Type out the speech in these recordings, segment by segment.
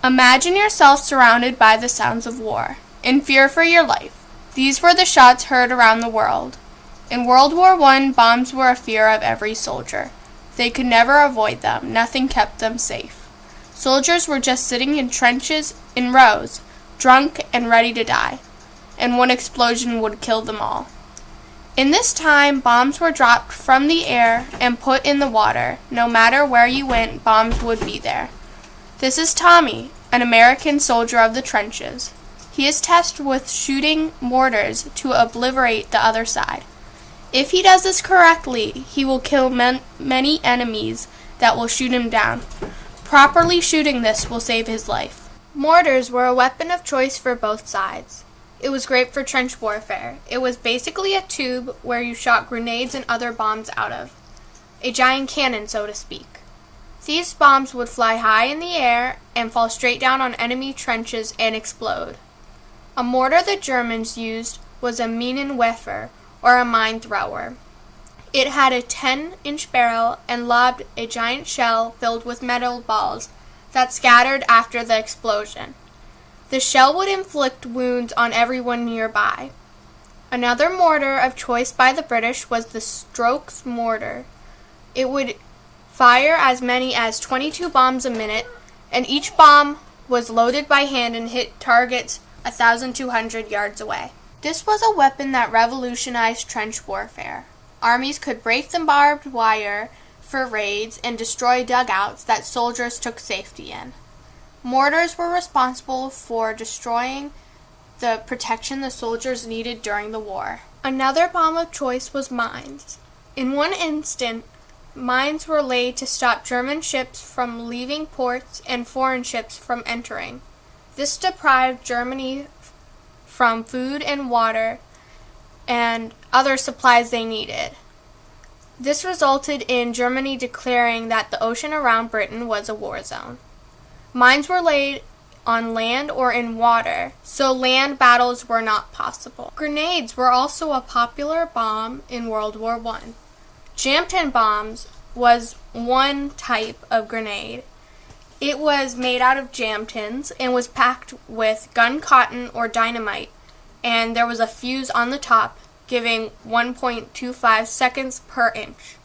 Imagine yourself surrounded by the sounds of war, in fear for your life. These were the shots heard around the world. In World War I, bombs were a fear of every soldier. They could never avoid them. Nothing kept them safe. Soldiers were just sitting in trenches in rows, drunk and ready to die, and one explosion would kill them all. In this time, bombs were dropped from the air and put in the water. No matter where you went, bombs would be there. This is Tommy, an American soldier of the trenches. He is tasked with shooting mortars to obliterate the other side. If he does this correctly, he will kill many enemies that will shoot him down. Properly shooting this will save his life. Mortars were a weapon of choice for both sides. It was great for trench warfare. It was basically a tube where you shot grenades and other bombs out of. A giant cannon, so to speak. These bombs would fly high in the air and fall straight down on enemy trenches and explode. A mortar the Germans used was a Minenwerfer, or a mine thrower. It had a 10-inch barrel and lobbed a giant shell filled with metal balls that scattered after the explosion. The shell would inflict wounds on everyone nearby. Another mortar of choice by the British was the Strokes mortar. It would fire as many as 22 bombs a minute, and each bomb was loaded by hand and hit targets 1,200 yards away. This was a weapon that revolutionized trench warfare. Armies could break the barbed wire for raids and destroy dugouts that soldiers took safety in. Mortars were responsible for destroying the protection the soldiers needed during the war. Another bomb of choice was mines. In one instant, mines were laid to stop German ships from leaving ports and foreign ships from entering. This deprived Germany from food and water and other supplies they needed. This resulted in Germany declaring that the ocean around Britain was a war zone. Mines were laid on land or in water, so land battles were not possible. Grenades were also a popular bomb in World War I. Jam-tin bombs was one type of grenade. It was made out of jam tins and was packed with gun cotton or dynamite, and there was a fuse on the top, giving 1.25 seconds per inch.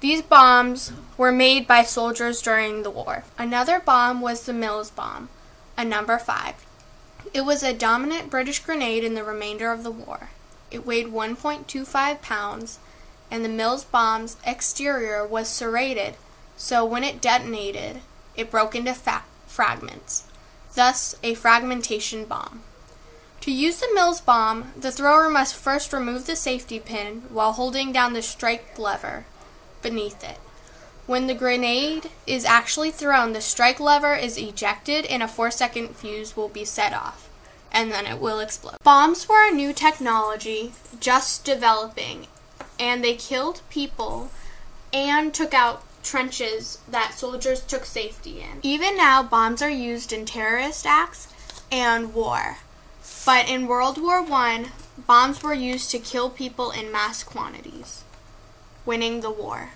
These bombs were made by soldiers during the war. Another bomb was the Mills bomb, a number 5. It was a dominant British grenade in the remainder of the war. It weighed 1.25 pounds, and the Mills bomb's exterior was serrated, so when it detonated, it broke into fragments, thus a fragmentation bomb. To use the Mills bomb, the thrower must first remove the safety pin while holding down the strike lever beneath it. When the grenade is actually thrown, the strike lever is ejected and a 4-second fuse will be set off, and then it will explode. Bombs were a new technology just developing, and they killed people and took out trenches that soldiers took safety in. Even now, bombs are used in terrorist acts and war. But in World War I, bombs were used to kill people in mass quantities, winning the war.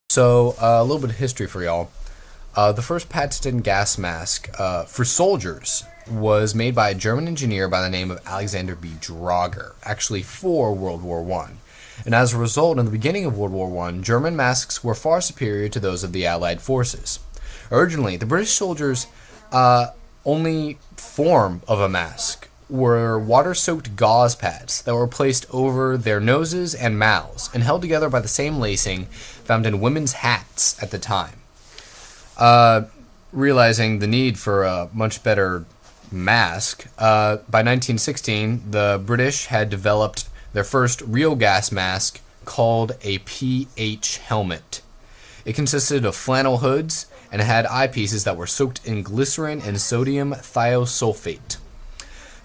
So, a little bit of history for y'all. The first patented gas mask for soldiers was made by a German engineer by the name of Alexander B. Drager, actually for World War I. And as a result, in the beginning of World War I, German masks were far superior to those of the Allied forces. Originally, the British soldiers' only form of a mask were water-soaked gauze pads that were placed over their noses and mouths and held together by the same lacing found in women's hats at the time. Realizing the need for a much better mask, by 1916, the British had developed their first real gas mask called a PH helmet. It consisted of flannel hoods and had eyepieces that were soaked in glycerin and sodium thiosulfate.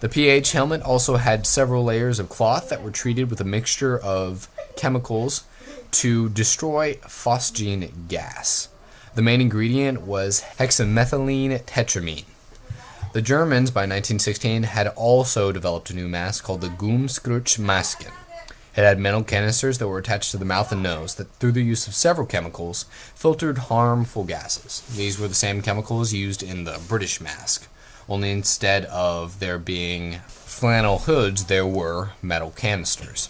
The PH helmet also had several layers of cloth that were treated with a mixture of chemicals to destroy phosgene gas. The main ingredient was hexamethylene tetramine. The Germans, by 1916, had also developed a new mask called the Gumskrutzmasken. It had metal canisters that were attached to the mouth and nose that, through the use of several chemicals, filtered harmful gases. These were the same chemicals used in the British mask, only instead of there being flannel hoods, there were metal canisters.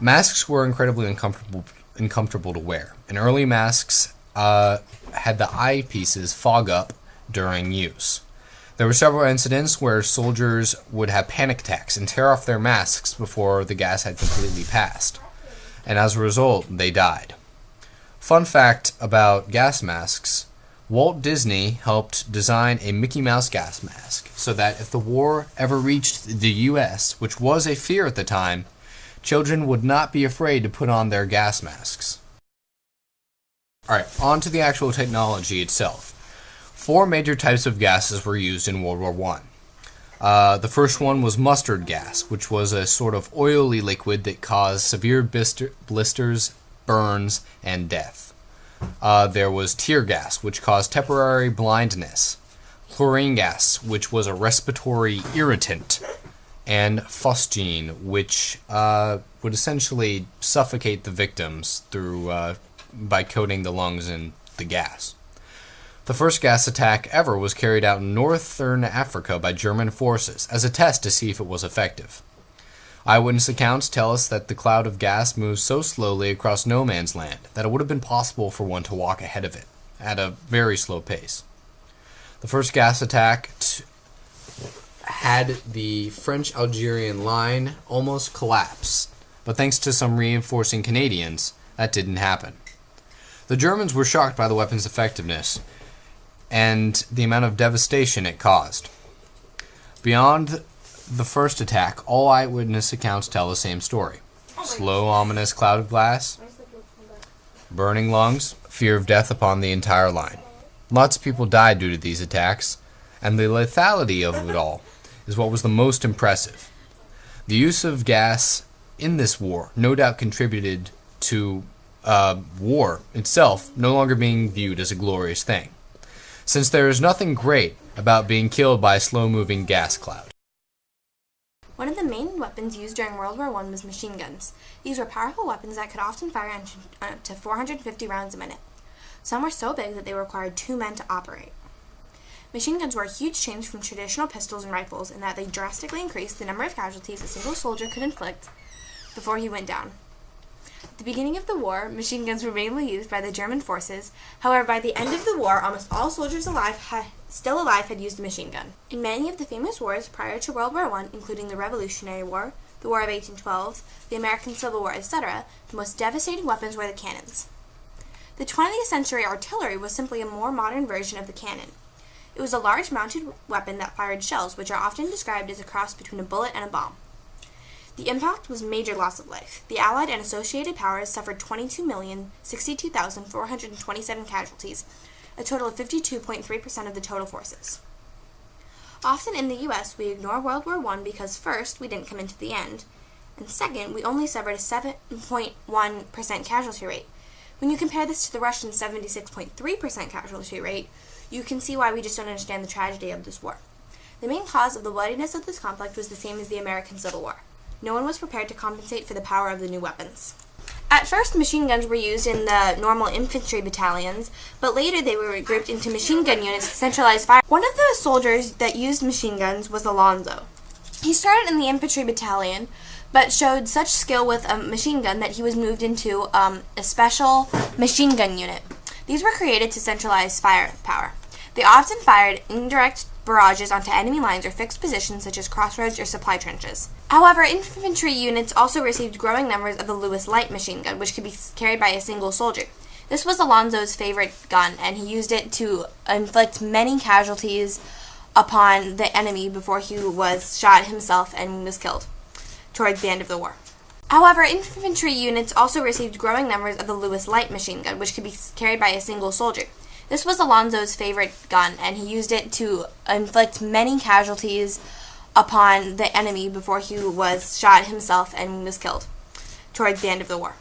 Masks were incredibly uncomfortable to wear, and early masks had the eyepieces fog up during use. There were several incidents where soldiers would have panic attacks and tear off their masks before the gas had completely passed, and as a result, they died. Fun fact about gas masks: Walt Disney helped design a Mickey Mouse gas mask so that if the war ever reached the U.S., which was a fear at the time, children would not be afraid to put on their gas masks. Alright, on to the actual technology itself. 4 major types of gases were used in World War I. The first one was mustard gas, which was a sort of oily liquid that caused severe blisters, burns, and death. There was tear gas, which caused temporary blindness. Chlorine gas, which was a respiratory irritant. And phosgene, which would essentially suffocate the victims by coating the lungs in the gas. The first gas attack ever was carried out in northern Africa by German forces as a test to see if it was effective. Eyewitness accounts tell us that the cloud of gas moved so slowly across no man's land that it would have been possible for one to walk ahead of it at a very slow pace. The first gas attack had the French-Algerian line almost collapse, but thanks to some reinforcing Canadians, that didn't happen. The Germans were shocked by the weapon's effectiveness and the amount of devastation it caused. Beyond the first attack, all eyewitness accounts tell the same story. Slow, ominous cloud of glass, burning lungs, fear of death upon the entire line. Lots of people died due to these attacks, and the lethality of it all is what was the most impressive. The use of gas in this war no doubt contributed to war itself no longer being viewed as a glorious thing, since there is nothing great about being killed by a slow-moving gas cloud. One of the main weapons used during World War I was machine guns. These were powerful weapons that could often fire up to 450 rounds a minute. Some were so big that they required 2 men to operate. Machine guns were a huge change from traditional pistols and rifles in that they drastically increased the number of casualties a single soldier could inflict before he went down. At the beginning of the war, machine guns were mainly used by the German forces. However, by the end of the war, almost all soldiers still alive had used a machine gun. In many of the famous wars prior to World War I, including the Revolutionary War, the War of 1812, the American Civil War, etc., the most devastating weapons were the cannons. The 20th century artillery was simply a more modern version of the cannon. It was a large mounted weapon that fired shells, which are often described as a cross between a bullet and a bomb. The impact was major loss of life. The Allied and associated powers suffered 22,062,427 casualties, a total of 52.3% of the total forces. Often in the U.S., we ignore World War I because first, we didn't come into the end, and second, we only suffered a 7.1% casualty rate. When you compare this to the Russian 76.3% casualty rate, you can see why we just don't understand the tragedy of this war. The main cause of the bloodiness of this conflict was the same as the American Civil War. No one was prepared to compensate for the power of the new weapons. At first, machine guns were used in the normal infantry battalions, but later they were grouped into machine gun units to centralize fire. One of the soldiers that used machine guns was Alonzo. He started in the infantry battalion, but showed such skill with a machine gun that he was moved into a special machine gun unit. These were created to centralize firepower. They often fired indirect barrages onto enemy lines or fixed positions such as crossroads or supply trenches. However, infantry units also received growing numbers of the Lewis light machine gun, which could be carried by a single soldier. This was Alonzo's favorite gun, and he used it to inflict many casualties upon the enemy before he was shot himself and was killed towards the end of the war. However, infantry units also received growing numbers of the Lewis light machine gun, which could be carried by a single soldier. This was Alonzo's favorite gun, and he used it to inflict many casualties upon the enemy before he was shot himself and was killed towards the end of the war.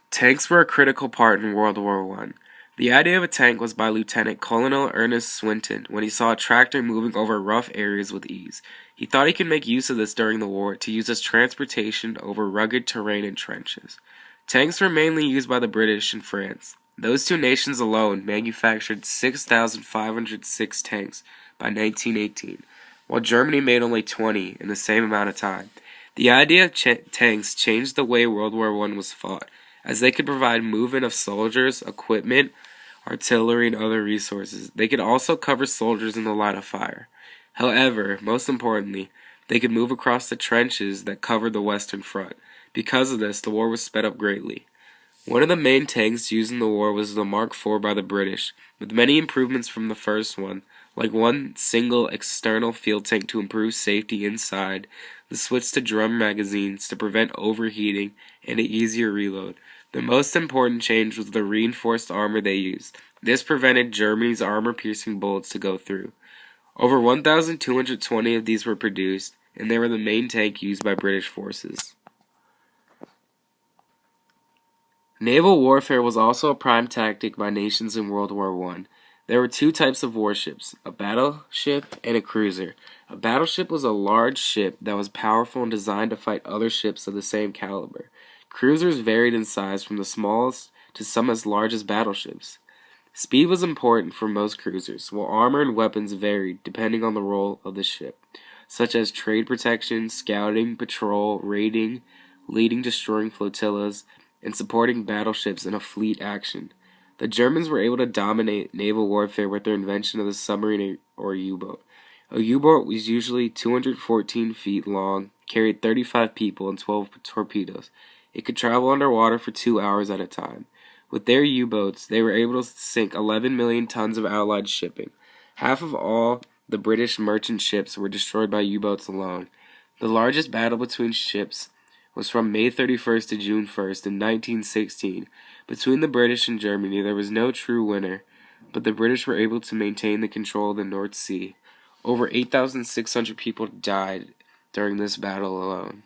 Tanks were a critical part in World War I. The idea of a tank was by Lieutenant Colonel Ernest Swinton when he saw a tractor moving over rough areas with ease. He thought he could make use of this during the war to use as transportation over rugged terrain and trenches. Tanks were mainly used by the British and France. Those two nations alone manufactured 6,506 tanks by 1918, while Germany made only 20 in the same amount of time. The idea of tanks changed the way World War I was fought, as they could provide movement of soldiers, equipment, artillery, and other resources. They could also cover soldiers in the line of fire. However, most importantly, they could move across the trenches that covered the Western Front. Because of this, the war was sped up greatly. One of the main tanks used in the war was the Mark IV by the British, with many improvements from the first one, like one single external field tank to improve safety inside, the switch to drum magazines to prevent overheating, and an easier reload. The most important change was the reinforced armor they used. This prevented Germany's armor-piercing bullets to go through. Over 1,220 of these were produced, and they were the main tank used by British forces. Naval warfare was also a prime tactic by nations in World War I. There were two types of warships, a battleship and a cruiser. A battleship was a large ship that was powerful and designed to fight other ships of the same caliber. Cruisers varied in size from the smallest to some as large as battleships. Speed was important for most cruisers, while armor and weapons varied depending on the role of the ship, such as trade protection, scouting, patrol, raiding, leading destroying flotillas, and supporting battleships in a fleet action. The Germans were able to dominate naval warfare with their invention of the submarine or U-boat. A U-boat was usually 214 feet long, carried 35 people and 12 torpedoes. It could travel underwater for 2 hours at a time. With their U-boats, they were able to sink 11 million tons of Allied shipping. Half of all the British merchant ships were destroyed by U-boats alone. The largest battle between ships was from May 31st to June 1st in 1916. Between the British and Germany, there was no true winner, but the British were able to maintain the control of the North Sea. Over 8,600 people died during this battle alone.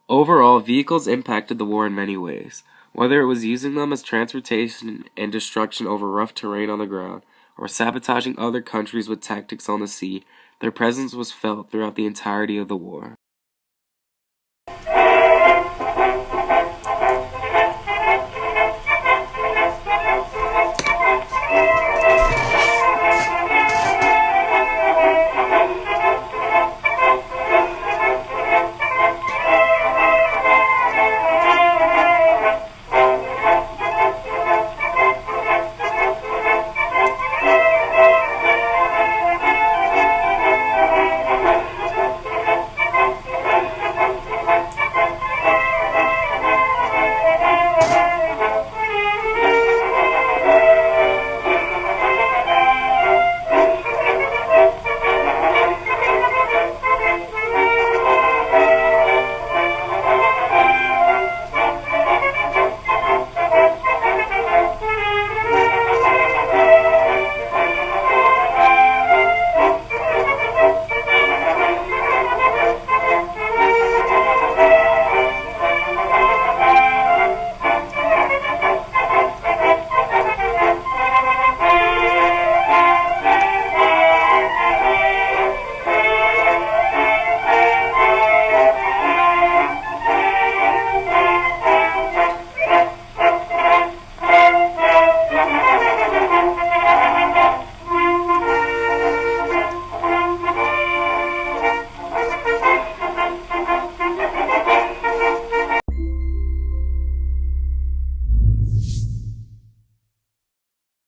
Overall, vehicles impacted the war in many ways, whether it was using them as transportation and destruction over rough terrain on the ground, or sabotaging other countries with tactics on the sea. Their presence was felt throughout the entirety of the war.